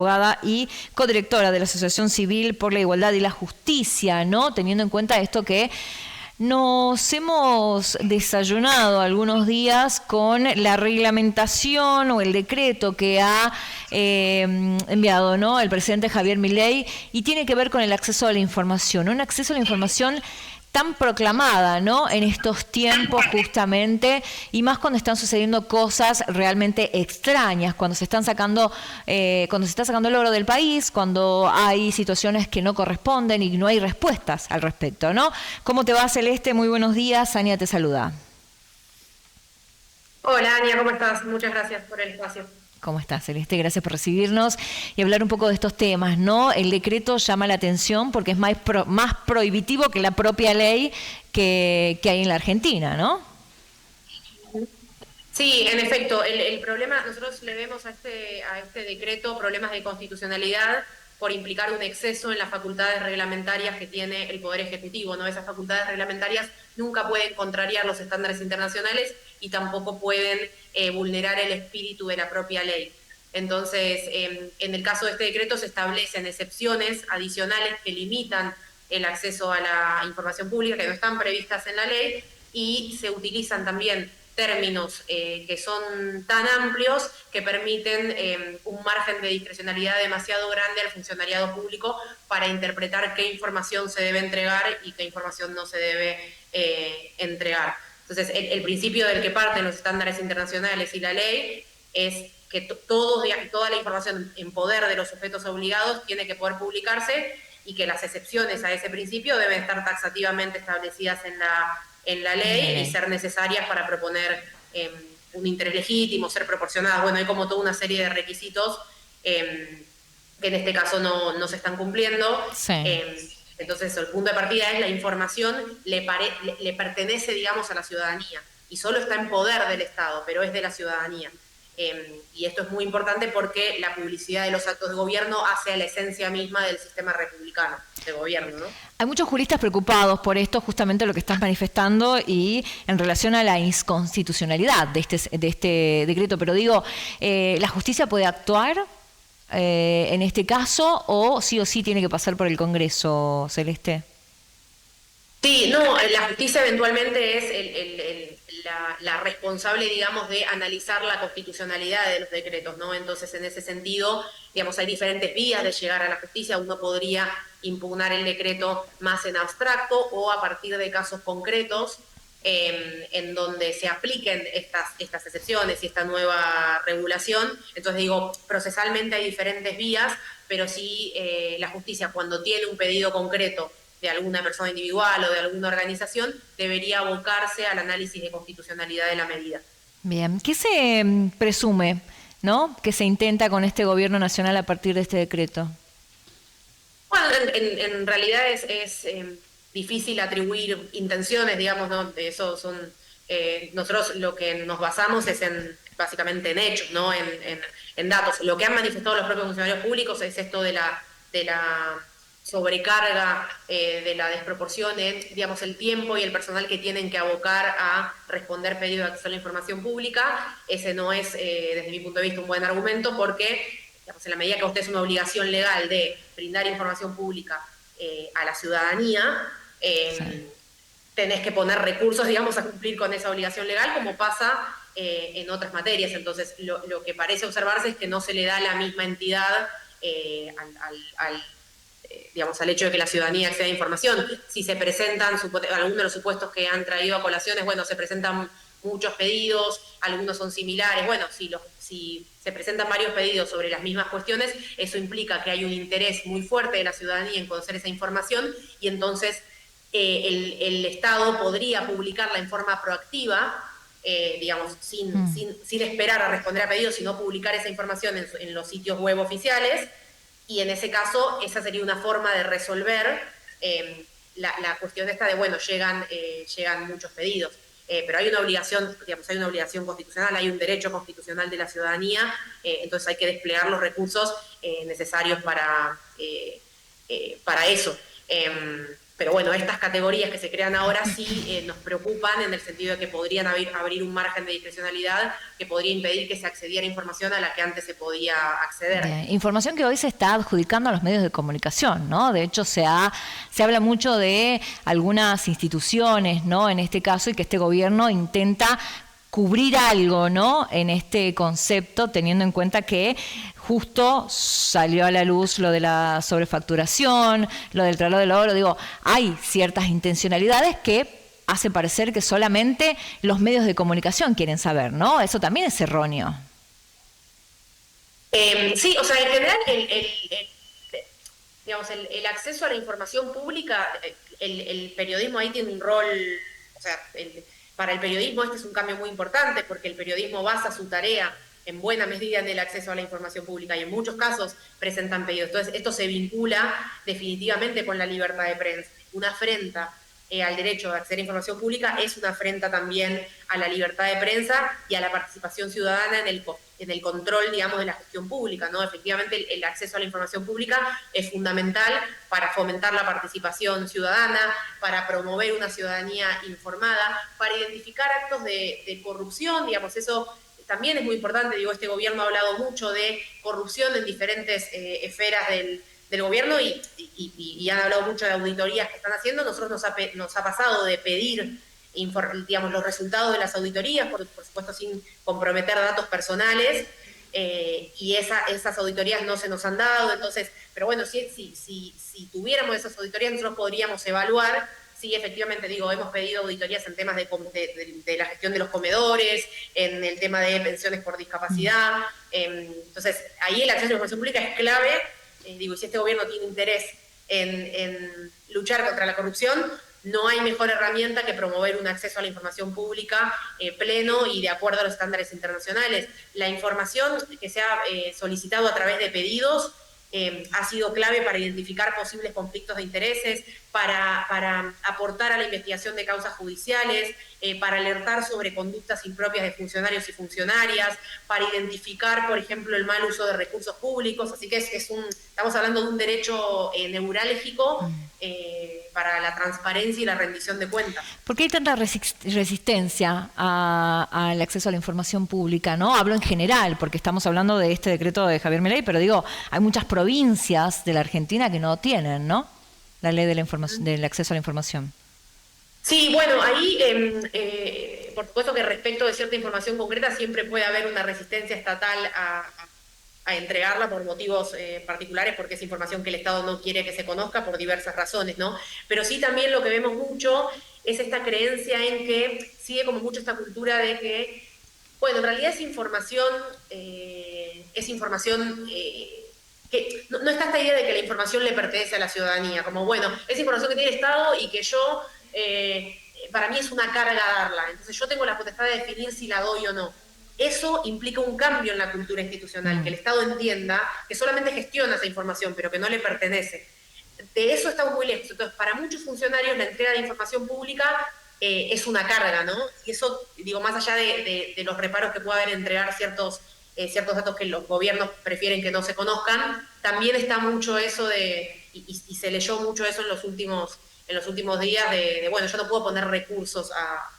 Abogada y codirectora de la Asociación Civil por la Igualdad y la Justicia, ¿no? Teniendo en cuenta esto que nos hemos desayunado algunos días con la reglamentación o el decreto que ha enviado, ¿no?, el presidente Javier Milei, y tiene que ver con el acceso a la información, un acceso a la información tan proclamada, ¿no?, en estos tiempos justamente, y más cuando están sucediendo cosas realmente extrañas, cuando se están sacando, cuando se está sacando el oro del país, cuando hay situaciones que no corresponden y no hay respuestas al respecto, ¿no? ¿Cómo te va, Celeste? Muy buenos días, Ania te saluda. Hola, Ania, ¿cómo estás? Muchas gracias por el espacio. ¿Cómo estás, Celeste? Gracias por recibirnos y hablar un poco de estos temas, ¿no? El decreto llama la atención porque es más prohibitivo que la propia ley que hay en la Argentina, ¿no? Sí, en efecto, el problema, nosotros le vemos a este decreto problemas de constitucionalidad por implicar un exceso en las facultades reglamentarias que tiene el Poder Ejecutivo, ¿no? Esas facultades reglamentarias nunca pueden contrariar los estándares internacionales y tampoco pueden vulnerar el espíritu de la propia ley. Entonces, en el caso de este decreto se establecen excepciones adicionales que limitan el acceso a la información pública, que no están previstas en la ley, y se utilizan también términos que son tan amplios que permiten un margen de discrecionalidad demasiado grande al funcionariado público para interpretar qué información se debe entregar y qué información no se debe entregar. Entonces, el principio del que parten los estándares internacionales y la ley es que toda la información en poder de los sujetos obligados tiene que poder publicarse y que las excepciones a ese principio deben estar taxativamente establecidas en la ley y ser necesarias para proponer un interés legítimo, ser proporcionadas. Bueno, hay como toda una serie de requisitos que en este caso no se están cumpliendo. Sí. Entonces, el punto de partida es la información le pertenece, digamos, a la ciudadanía y solo está en poder del Estado, pero es de la ciudadanía. Y esto es muy importante porque la publicidad de los actos de gobierno hace a la esencia misma del sistema republicano de gobierno, ¿no? Hay muchos juristas preocupados por esto, justamente lo que estás manifestando, y en relación a la inconstitucionalidad de este decreto. Pero digo, ¿la justicia puede actuar en este caso o sí tiene que pasar por el Congreso, Celeste? Sí, no, la justicia eventualmente es la responsable, digamos, de analizar la constitucionalidad de los decretos, ¿no? Entonces, en ese sentido, digamos, hay diferentes vías de llegar a la justicia. Uno podría impugnar el decreto más en abstracto o a partir de casos concretos en donde se apliquen estas excepciones y esta nueva regulación. Entonces, digo, procesalmente hay diferentes vías, pero sí la justicia, cuando tiene un pedido concreto de alguna persona individual o de alguna organización, debería abocarse al análisis de constitucionalidad de la medida. Bien, ¿qué se presume, ¿no?, que se intenta con este gobierno nacional a partir de este decreto? Bueno, en realidad es difícil atribuir intenciones, digamos, ¿no? Eso son, nosotros lo que nos basamos es básicamente en hechos, ¿no? En datos. Lo que han manifestado los propios funcionarios públicos es esto de la sobrecarga, de la desproporción en, digamos, el tiempo y el personal que tienen que abocar a responder pedidos de acceso a la información pública. Ese no es, desde mi punto de vista, un buen argumento porque, digamos, en la medida que usted es una obligación legal de brindar información pública a la ciudadanía, sí, tenés que poner recursos, digamos, a cumplir con esa obligación legal, como pasa en otras materias. Entonces, lo que parece observarse es que no se le da la misma entidad digamos, al hecho de que la ciudadanía acceda a información. Si se presentan algunos de los supuestos que han traído a colaciones, bueno, se presentan muchos pedidos, algunos son similares. Bueno, si se presentan varios pedidos sobre las mismas cuestiones, eso implica que hay un interés muy fuerte de la ciudadanía en conocer esa información y entonces el Estado podría publicarla en forma proactiva, digamos, sin esperar a responder a pedidos, sino publicar esa información en los sitios web oficiales. Y en ese caso, esa sería una forma de resolver la cuestión esta de, bueno, llegan muchos pedidos. Pero hay una obligación, digamos, hay una obligación constitucional, hay un derecho constitucional de la ciudadanía, entonces hay que desplegar los recursos necesarios para eso. Pero bueno, estas categorías que se crean ahora sí nos preocupan en el sentido de que podrían abrir un margen de discrecionalidad que podría impedir que se accediera a información a la que antes se podía acceder. Bien. Información que hoy se está adjudicando a los medios de comunicación, ¿no? De hecho, se habla mucho de algunas instituciones, ¿no? En este caso, y que este gobierno intenta cubrir algo, ¿no? En este concepto, teniendo en cuenta que justo salió a la luz lo de la sobrefacturación, lo del traslado del oro. Digo, hay ciertas intencionalidades que hace parecer que solamente los medios de comunicación quieren saber, ¿no? Eso también es erróneo. Sí, o sea, en general el acceso a la información pública, el periodismo ahí tiene un rol, o sea, para el periodismo este es un cambio muy importante porque el periodismo basa su tarea en buena medida en el acceso a la información pública y en muchos casos presentan pedidos. Entonces, esto se vincula definitivamente con la libertad de prensa. Una afrenta al derecho de acceder a información pública es una afrenta también a la libertad de prensa y a la participación ciudadana en el control, digamos, de la gestión pública, ¿no? Efectivamente, el acceso a la información pública es fundamental para fomentar la participación ciudadana, para promover una ciudadanía informada, para identificar actos de corrupción, digamos, eso también es muy importante. Digo, este gobierno ha hablado mucho de corrupción en diferentes esferas del gobierno y han hablado mucho de auditorías que están haciendo. Nosotros nos ha pasado de pedir digamos, los resultados de las auditorías, por supuesto sin comprometer datos personales, y esas auditorías no se nos han dado. Entonces, pero bueno, si tuviéramos esas auditorías, nosotros podríamos evaluar si efectivamente, digo, hemos pedido auditorías en temas de la gestión de los comedores, en el tema de pensiones por discapacidad. Entonces, ahí el acceso a la información pública es clave. Digo, y si este gobierno tiene interés en luchar contra la corrupción, no hay mejor herramienta que promover un acceso a la información pública pleno y de acuerdo a los estándares internacionales. La información que se ha solicitado a través de pedidos ha sido clave para identificar posibles conflictos de intereses, para aportar a la investigación de causas judiciales, para alertar sobre conductas impropias de funcionarios y funcionarias, para identificar, por ejemplo, el mal uso de recursos públicos. Así que estamos hablando de un derecho neurálgico para la transparencia y la rendición de cuentas. ¿Por qué hay tanta resistencia al acceso a la información pública? ¿No? Hablo en general, porque estamos hablando de este decreto de Javier Milei, pero digo, hay muchas provincias de la Argentina que no tienen, ¿no?, la ley de la información, del acceso a la información. Sí, bueno, ahí por supuesto que respecto de cierta información concreta siempre puede haber una resistencia estatal a entregarla por motivos particulares, porque es información que el Estado no quiere que se conozca por diversas razones, ¿no? Pero sí también lo que vemos mucho es esta creencia en que sigue como mucho esta cultura de que, bueno, en realidad es información que no está esta idea de que la información le pertenece a la ciudadanía, como, bueno, es información que tiene el Estado y que yo, para mí es una carga darla, entonces yo tengo la potestad de definir si la doy o no. Eso implica un cambio en la cultura institucional, que el Estado entienda que solamente gestiona esa información, pero que no le pertenece. De eso estamos muy lejos. Entonces, para muchos funcionarios la entrega de información pública es una carga, ¿no? Y eso, digo, más allá de los reparos que pueda haber en entregar ciertos datos que los gobiernos prefieren que no se conozcan, también está mucho eso y se leyó mucho eso en los últimos días de, bueno, yo no puedo poner recursos a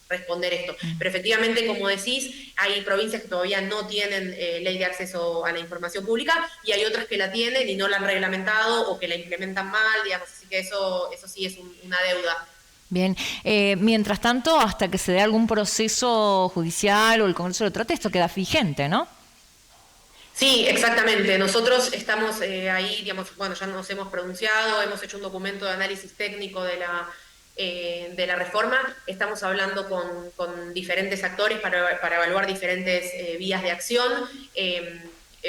responder esto. Pero efectivamente, como decís, hay provincias que todavía no tienen ley de acceso a la información pública y hay otras que la tienen y no la han reglamentado o que la implementan mal, digamos, así que eso sí es una deuda. Bien, mientras tanto, hasta que se dé algún proceso judicial o el Congreso lo trate, esto queda vigente, ¿no? Sí, exactamente. Nosotros estamos ahí, digamos, bueno, ya nos hemos pronunciado, hemos hecho un documento de análisis técnico de la reforma. Estamos hablando con diferentes actores para evaluar diferentes vías de acción.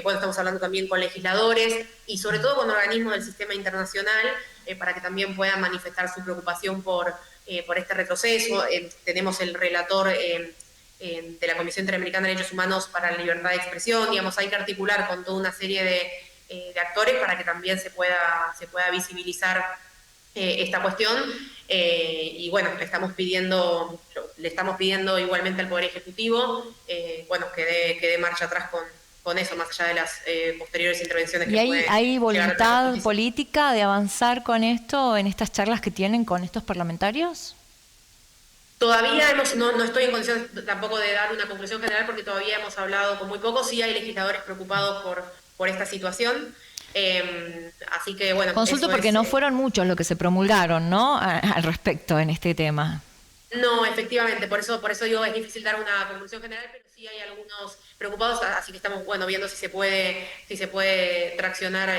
Bueno, estamos hablando también con legisladores y sobre todo con organismos del sistema internacional para que también puedan manifestar su preocupación por este retroceso. Tenemos el relator de la Comisión Interamericana de Derechos Humanos para la Libertad de Expresión. Digamos, hay que articular con toda una serie de actores para que también se pueda visibilizar esta cuestión. Y bueno, le estamos pidiendo igualmente al Poder Ejecutivo, bueno, que dé marcha atrás eso, más allá de las posteriores intervenciones ¿Y que hay, puede hay llegar a tener la voluntad justicia. política de avanzar con esto en estas charlas que tienen con estos parlamentarios? Todavía no estoy en condiciones tampoco de dar una conclusión general porque todavía hemos hablado con muy pocos, sí hay legisladores preocupados por esta situación, así que bueno, Consulto eso porque es... no fueron muchos los que se promulgaron, ¿no? Al respecto en este tema. No, efectivamente, por eso digo, es difícil dar una conclusión general, pero sí hay algunos preocupados, así que estamos, bueno, viendo si se puede traccionar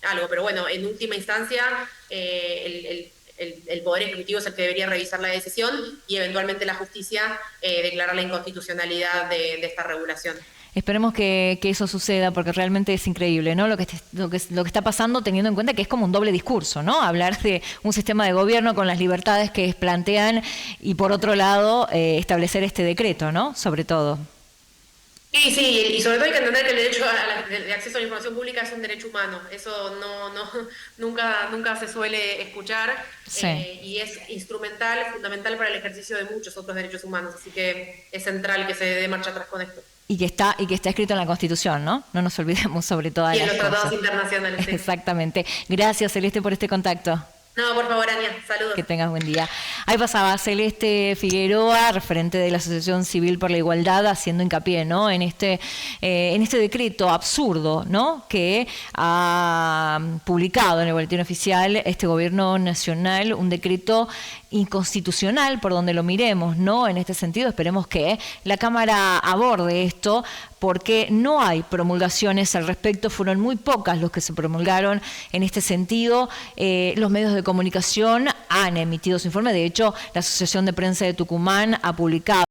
algo. Pero bueno, en última instancia, el Poder Ejecutivo es el que debería revisar la decisión y eventualmente la justicia declarar la inconstitucionalidad de esta regulación. Esperemos que eso suceda porque realmente es increíble, ¿no? Lo que está pasando, teniendo en cuenta que es como un doble discurso, ¿no? Hablar de un sistema de gobierno con las libertades que plantean y por otro lado establecer este decreto, ¿no? Sobre todo. Sí, y sobre todo hay que entender que el derecho de acceso a la información pública es un derecho humano. Eso nunca se suele escuchar Sí. y es instrumental, fundamental para el ejercicio de muchos otros derechos humanos. Así que es central que se dé marcha atrás con esto. Y que está escrito en la Constitución, ¿no? No nos olvidemos sobre todas Y en las los tratados cosas. internacionales. Sí. Exactamente. Gracias, Celeste, por este contacto. No, por favor, Ania, saludos. Que tengas buen día. Ahí pasaba Celeste Figueroa, referente de la Asociación Civil por la Igualdad, haciendo hincapié, ¿no? en este decreto absurdo, ¿no? Que ha publicado en el Boletín Oficial este Gobierno Nacional, un decreto inconstitucional por donde lo miremos, ¿no? En este sentido, esperemos que la Cámara aborde esto, porque no hay promulgaciones al respecto, fueron muy pocas los que se promulgaron en este sentido. Los medios de comunicación han emitido su informe, de hecho, la Asociación de Prensa de Tucumán ha publicado